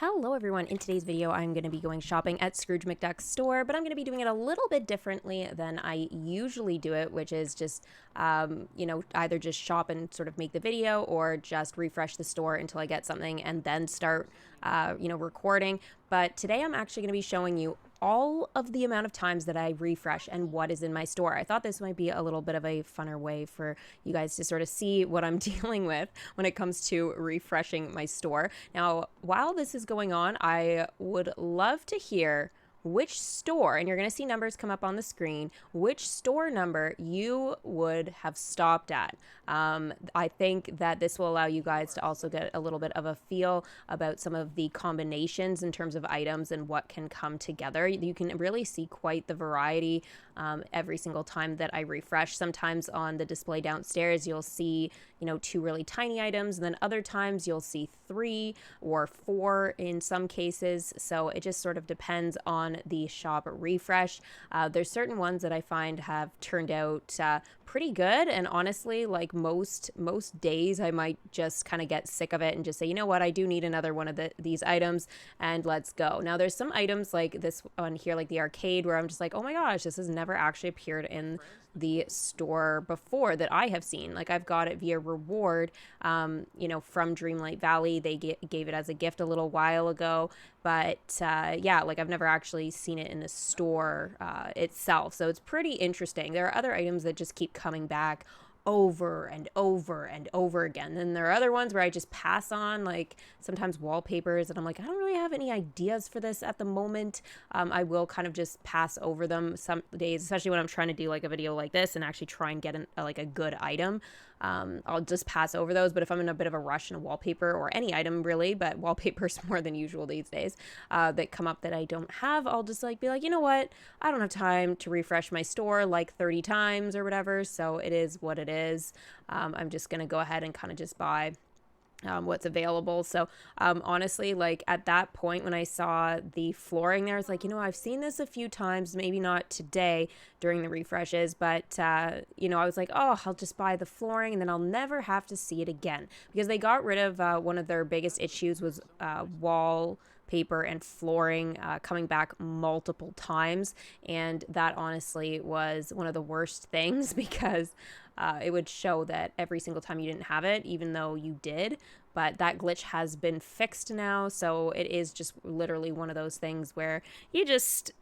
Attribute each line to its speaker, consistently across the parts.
Speaker 1: Hello everyone, in today's video I'm going to be going shopping at Scrooge McDuck's store, but I'm going to be doing it a little bit differently than I usually do it, which is just, either just shop and sort of make the video or just refresh the store until I get something and then start, recording. But today I'm actually going to be showing you all of the amount of times that I refresh and what is in my store. I thought this might be a little bit of a funner way for you guys to sort of see what I'm dealing with when it comes to refreshing my store. Now, while this is going on, I would love to hear which store, and you're going to see numbers come up on the screen, which store number you would have stopped at. I think that this will allow you guys to also get a little bit of a feel about some of the combinations in terms of items and what can come together. You can really see quite the variety every single time that I refresh. Sometimes on the display downstairs, you'll see, two really tiny items, and then other times you'll see 3 or 4 in some cases. So it just sort of depends on the shop refresh. There's certain ones that I find have turned out pretty good, and honestly, like most days I might just kind of get sick of it and just say, you know what, I do need another one of these items, and let's go. Now there's some items like this one here, like the arcade, where I'm just like, oh my gosh, this has never actually appeared in the store before that I have seen. Like, I've got it via reward, from Dreamlight Valley. They gave it as a gift a little while ago, but I've never actually seen it in the store itself. So it's pretty interesting. There are other items that just keep coming back over and over and over again. Then there are other ones where I just pass on, like sometimes wallpapers, and I'm like, I don't really have any ideas for this at the moment. I will kind of just pass over them some days, especially when I'm trying to do like a video like this and actually try and get a good item. I'll just pass over those. But if I'm in a bit of a rush in a wallpaper or any item really, but wallpapers more than usual these days, that come up that I don't have, I'll just be like, you know what? I don't have time to refresh my store like 30 times or whatever. So it is what it is. I'm just going to go ahead and kind of just buy what's available. So honestly, like at that point when I saw the flooring there, I was like, I've seen this a few times, maybe not today during the refreshes, but I was like, oh, I'll just buy the flooring and then I'll never have to see it again, because they got rid of one of their biggest issues was wall paper and flooring coming back multiple times, and that honestly was one of the worst things because it would show that every single time you didn't have it, even though you did. But that glitch has been fixed now, so it is just literally one of those things where you just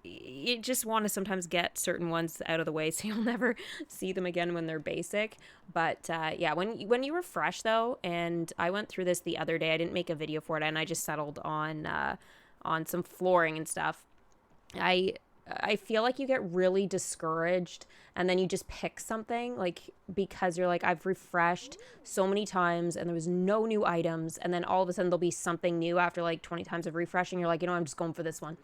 Speaker 1: want to sometimes get certain ones out of the way so you'll never see them again when they're basic. But when you refresh though, and I went through this the other day, I didn't make a video for it, and I just settled on some flooring and stuff. I feel like you get really discouraged, and then you just pick something, like, because you're like, I've refreshed so many times and there was no new items, and then all of a sudden there'll be something new after like 20 times of refreshing. You're like, I'm just going for this one.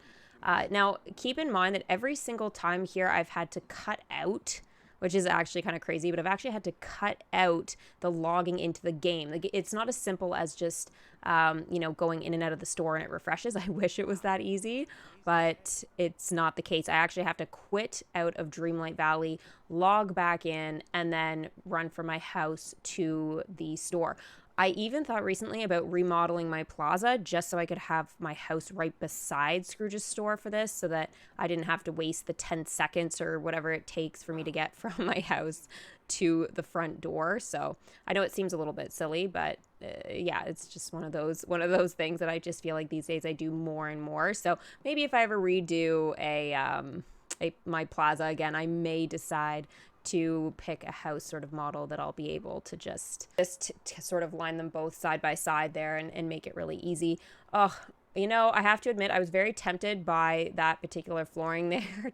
Speaker 1: Now keep in mind that every single time here I've had to cut out, which is actually kind of crazy, but I've actually had to cut out the logging into the game. Like, it's not as simple as just, going in and out of the store and it refreshes. I wish it was that easy, but it's not the case. I actually have to quit out of Dreamlight Valley, log back in, and then run from my house to the store. I even thought recently about remodeling my plaza just so I could have my house right beside Scrooge's store for this, so that I didn't have to waste the 10 seconds or whatever it takes for me to get from my house to the front door. So I know it seems a little bit silly, but it's just one of those things that I just feel like these days I do more and more. So maybe if I ever redo my plaza again, I may decide to pick a house sort of model that I'll be able to just to sort of line them both side by side there and make it really easy. Oh, I have to admit, I was very tempted by that particular flooring there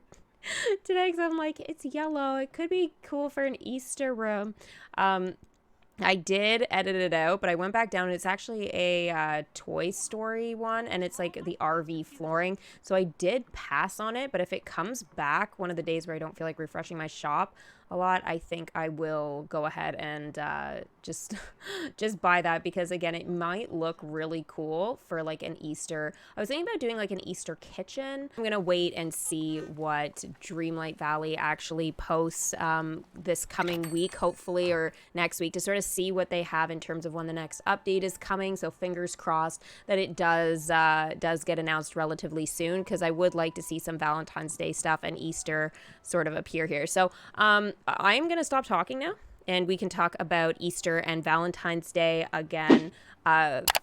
Speaker 1: today, because I'm like, it's yellow. It could be cool for an Easter room. I did edit it out, but I went back down, and it's actually a Toy Story one, and it's like the RV flooring. So I did pass on it, but if it comes back one of the days where I don't feel like refreshing my shop, a lot, I think I will go ahead and just just buy that, because again, it might look really cool for like an Easter. I was thinking about doing like an Easter kitchen. I'm gonna wait and see what Dreamlight Valley actually posts this coming week, hopefully, or next week, to sort of see what they have in terms of when the next update is coming. So fingers crossed that it does get announced relatively soon, because I would like to see some Valentine's Day stuff and Easter sort of appear here. So I'm gonna stop talking now, and we can talk about Easter and Valentine's Day again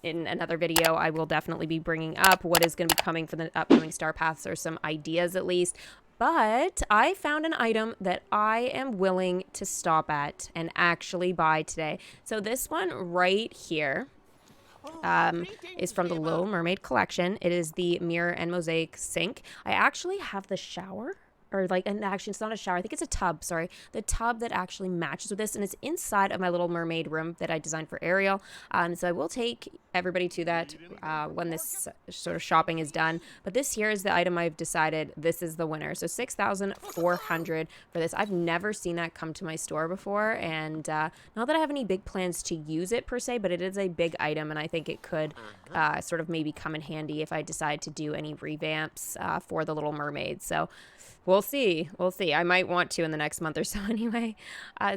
Speaker 1: in another video. I will definitely be bringing up what is going to be coming for the upcoming Star Paths, or some ideas at least. But I found an item that I am willing to stop at and actually buy today. So this one right here is from the Little Mermaid collection. It is the mirror and mosaic sink. I actually have the shower, or like, and actually it's not a shower, I think it's a tub, sorry, the tub that actually matches with this, and it's inside of my Little Mermaid room that I designed for Ariel. So I will take everybody to that when this sort of shopping is done. But this here is the item I've decided this is the winner. So 6,400 for this. I've never seen that come to my store before, and not that I have any big plans to use it per se, but it is a big item, and I think it could sort of maybe come in handy if I decide to do any revamps for the Little Mermaid. So we'll see. We'll see. I might want to in the next month or so anyway.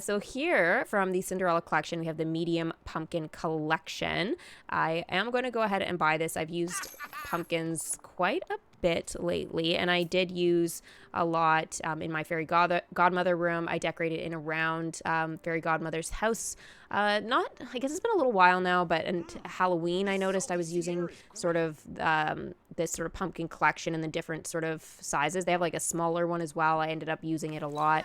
Speaker 1: So here from the Cinderella collection, we have the medium pumpkin collection. I am going to go ahead and buy this. I've used pumpkins quite a bit lately, and I did use a lot in my fairy godmother room. I decorated in around fairy godmother's house. I guess it's been a little while now, but in Halloween I noticed I was using sort of this sort of pumpkin collection in the different sort of sizes. They have like a smaller one as well. I ended up using it a lot,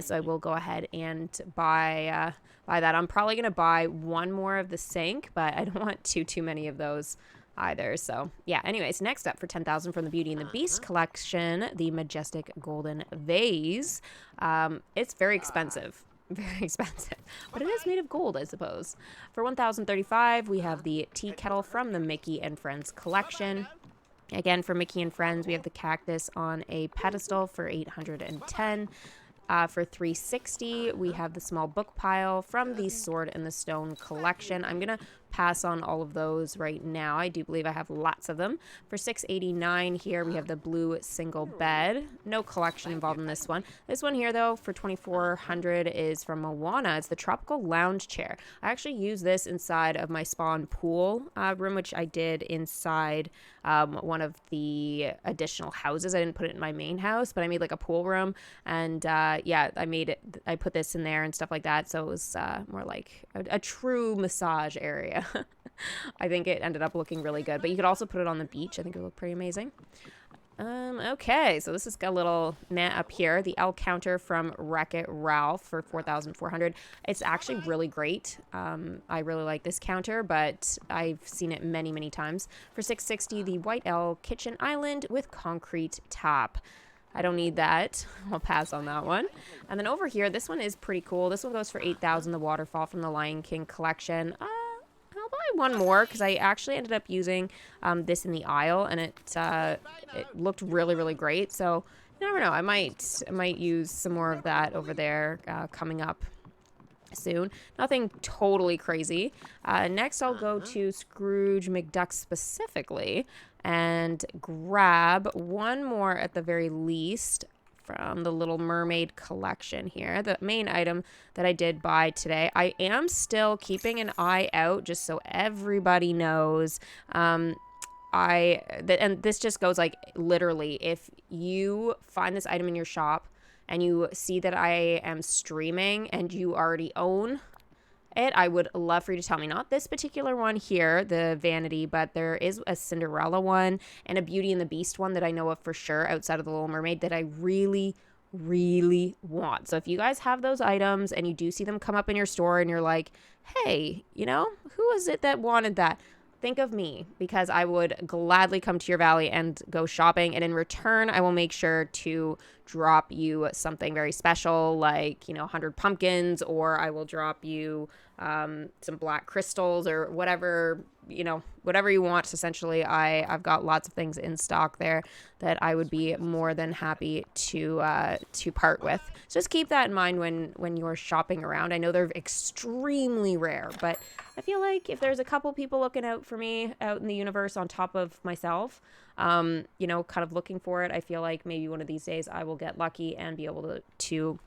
Speaker 1: so I will go ahead and buy that. I'm probably gonna buy one more of the sink, but I don't want too many of those either. So yeah, anyways, next up for 10,000 from the Beauty and the Beast collection, the majestic golden vase. It's very expensive. Very expensive, but it is made of gold, I suppose. For 1,035, we have the tea kettle from the Mickey and Friends collection. Again, for Mickey and Friends, we have the cactus on a pedestal for 810. For 360, we have the small book pile from the Sword and the Stone collection. I'm going to pass on all of those right now. I do believe I have lots of them. For 689 here, we have the blue single bed. No collection involved in this one. This one here, though, for 2,400 is from Moana. It's the tropical lounge chair. I actually use this inside of my spa and pool room, which I did inside one of the additional houses. I didn't put it in my main house, but I made like a pool room, and yeah, I put this in there and stuff like that, so it was more like a true massage area. I think it ended up looking really good, but you could also put it on the beach. I think it would look pretty amazing. Okay, so this has got a little net up here. The L counter from Wreck-It Ralph for 4,400. It's actually really great. I really like this counter, but I've seen it many times. For 660, the White L kitchen island with concrete top. I don't need that. I'll pass on that one. And then over here, this one is pretty cool. This one goes for 8,000, the waterfall from the Lion King collection. I'll buy one more because I actually ended up using this in the aisle, and it looked really great. So you never know. I might use some more of that over there coming up soon. Nothing totally crazy. Next, I'll go to Scrooge McDuck specifically and grab one more at the very least from the Little Mermaid collection here. The main item that I did buy today. I am still keeping an eye out, just so everybody knows. And this just goes like literally, if you find this item in your shop and you see that I am streaming and you already own it, I would love for you to tell me. Not this particular one here, the vanity, but there is a Cinderella one and a Beauty and the Beast one that I know of for sure outside of the Little Mermaid that I really want. So if you guys have those items and you do see them come up in your store and you're like, hey, you know, who is it that wanted that? Think of me, because I would gladly come to your valley and go shopping, and in return I will make sure to drop you something very special, like, you know, 100 pumpkins, or I will drop you some black crystals or whatever you know, whatever you want. Essentially, I've got lots of things in stock there that I would be more than happy to part with. So just keep that in mind when you're shopping around. I know they're extremely rare, but I feel like if there's a couple people looking out for me out in the universe on top of myself, you know, kind of looking for it, I feel like maybe one of these days I will get lucky and be able to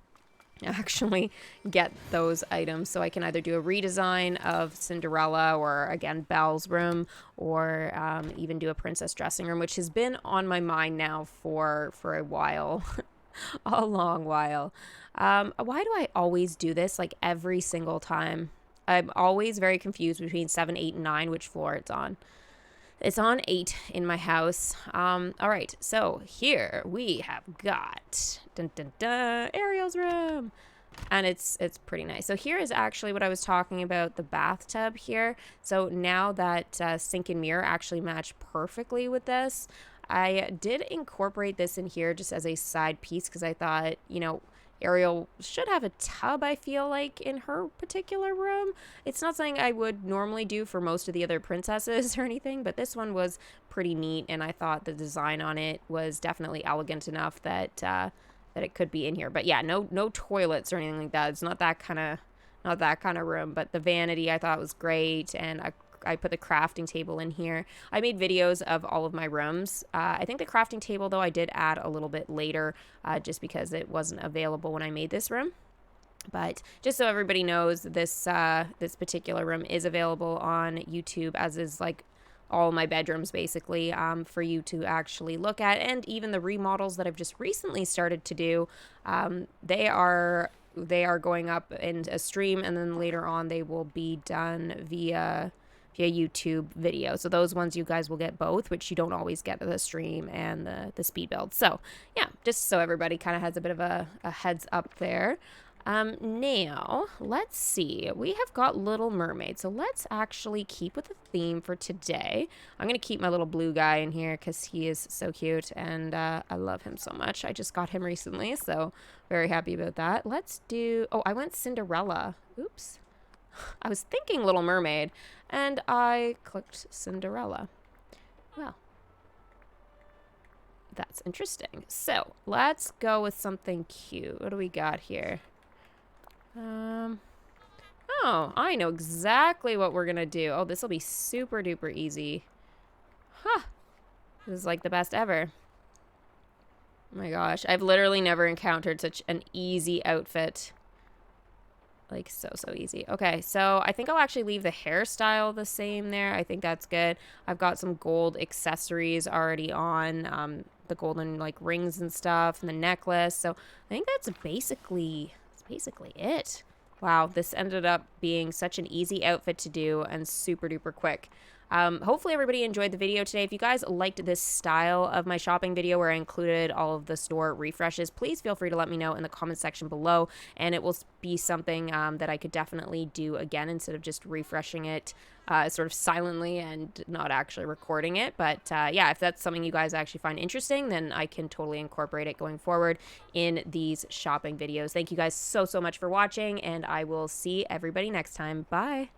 Speaker 1: actually get those items. So I can either do a redesign of Cinderella or, again, Belle's room, or even do a princess dressing room, which has been on my mind now for a while. A long while. Why do I always do this, like, every single time? I'm always very confused between 7, 8, and 9, which floor it's on. It's on 8 in my house. All right, so here we have got Ariel's room, and it's pretty nice. So here is actually what I was talking about, the bathtub here. So now that sink and mirror actually match perfectly with this, I did incorporate this in here just as a side piece because I thought, you know, Ariel should have a tub, I feel like, in her particular room. It's not something I would normally do for most of the other princesses or anything, but this one was pretty neat, and I thought the design on it was definitely elegant enough that that it could be in here. But yeah, no toilets or anything like that. It's not that kind of room, but the vanity I thought was great, and I put the crafting table in here. I made videos of all of my rooms. I think the crafting table, though, I did add a little bit later just because it wasn't available when I made this room. But just so everybody knows, this particular room is available on YouTube, as is like all my bedrooms, basically, for you to actually look at. And even the remodels that I've just recently started to do, they are going up in a stream, and then later on they will be done via YouTube video. So those ones you guys will get both, which you don't always get the stream and the speed build. So yeah, just so everybody kind of has a bit of a heads up there. Now let's see, we have got Little Mermaid, so let's actually keep with the theme for today. I'm gonna keep my little blue guy in here because he is so cute, and I love him so much. I just got him recently, so very happy about that. Let's do, oh, I went Cinderella. Oops. I was thinking Little Mermaid, and I clicked Cinderella. Well, that's interesting. So, let's go with something cute. What do we got here? Oh, I know exactly what we're gonna do. Oh, this will be super duper easy. Huh. This is like the best ever. Oh my gosh, I've literally never encountered such an easy outfit. Like, so easy. Okay, so I think I'll actually leave the hairstyle the same there. I think that's good. I've got some gold accessories already on, the golden, like, rings and stuff, and the necklace. So I think that's basically it. Wow, this ended up being such an easy outfit to do and super duper quick. Hopefully everybody enjoyed the video today. If you guys liked this style of my shopping video where I included all of the store refreshes, please feel free to let me know in the comment section below, and it will be something that I could definitely do again instead of just refreshing it sort of silently and not actually recording it. But yeah, if that's something you guys actually find interesting, then I can totally incorporate it going forward in these shopping videos. Thank you guys so much for watching, and I will see everybody next time. Bye!